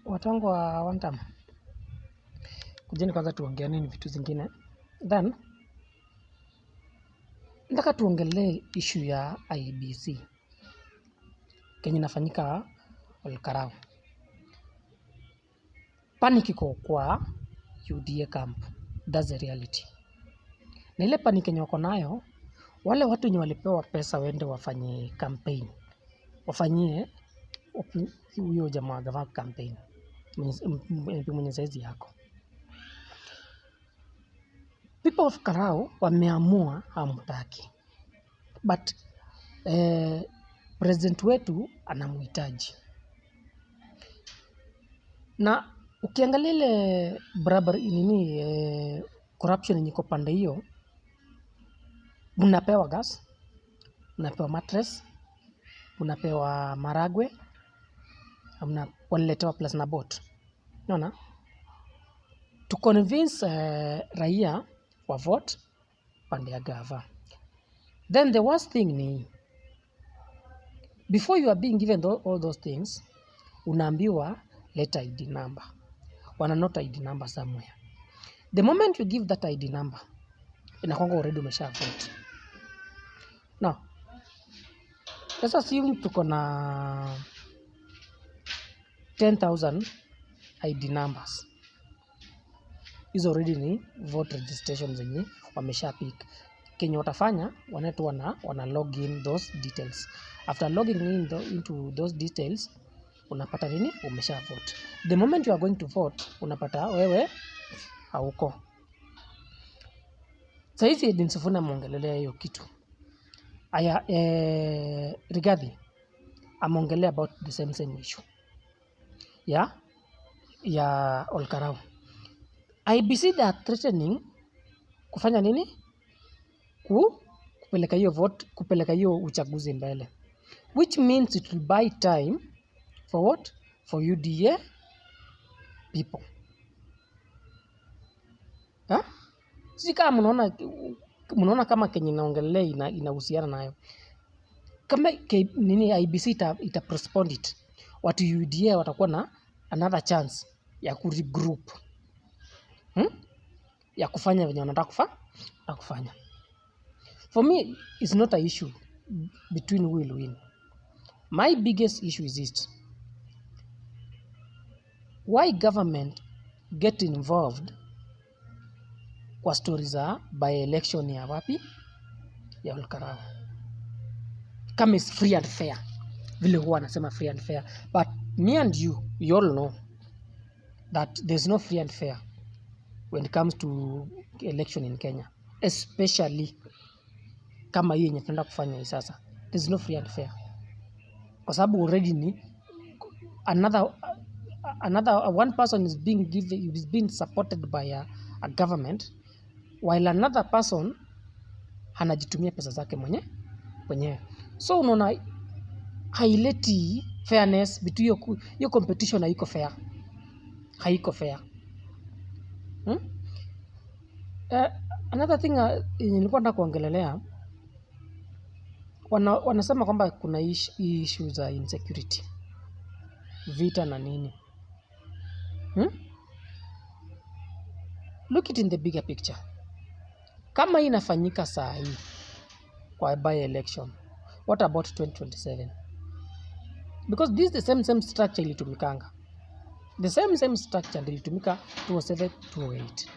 Watu wangu wa one time, kujeni kwanza tuongeane ni vitu zingine, then nataka tuongelee issue ya IEBC kenye inafanyika Olkarau. Panic iko kwa UDA camp, that's the reality. Na ile panic yenye wako nayo, wale watu wenye walipewa pesa waende wafanye campaign, wafanyie huyo jamaa gavana campaign mwenye saizi yako. People of Karau wameamua hamtaki, but president wetu anamhitaji. Na ukiangalia ile barabara corruption yenye iko pande hiyo, mnapewa gas, mnapewa mattress, mnapewa maragwe, waliletewa plus na boat. Unaona? To convince raia wa vote pande ya gava. Then the worst thing ni, before you are being given all those things, unaambiwa let ID number. Wana note ID number somewhere. The moment you give that ID number, inakuanga already umesha vote. Now, let's assume tuko na 10,000 ID numbers. Hizo already ni vote registration zenye wamesha pick. Kenye watafanya, wanetu wana log in those details. After logging into those details, unapata nini? Umesha vote. The moment you are going to vote, unapata wewe hauko. Saizi Edwin Sifuna ameongelelea hiyo kitu. Aya, Rigathi ameongelea about the same issue ya Olkarau. IEBC they are threatening kufanya nini? Kupeleka hiyo vote, kupeleka hiyo uchaguzi mbele. Which means it will buy time for what? For UDA people. Sisi kama mnaona kama kenye naongelea inahusiana nayo. Kama nini IEBC ita postpone it, watu UDA watakuwa na another chance ya kuregroup. Ya kufanya venye wanataka kufanya. For me, it's not an issue between who will win. My biggest issue is this. Why government get involved kwa stories za by election ya wapi? Ya Olkarau. Kama is free and fair. Vile huwa anasema free and fair. But me and you all know that there's no free and fair when it comes to election in Kenya. Especially kama hiyo yenye tunaenda kufanya hii sasa. There's no free and fair. Kwa sababu already ni another one person is being supported by a government, while another person anajitumia pesa zake mwenyewe. So unaona haileti fairness between hiyo competition haiko fair. Haiko fair. Another thing nilikuwa nataka kuongelelea, wanasema kwamba kuna issues za insecurity, vita na nini. Look it in the bigger picture. Kama hii inafanyika saa hii kwa by election, what about 2027? Because this is the same structure ilitumikanga. The same structure ilitumika 2007 2008.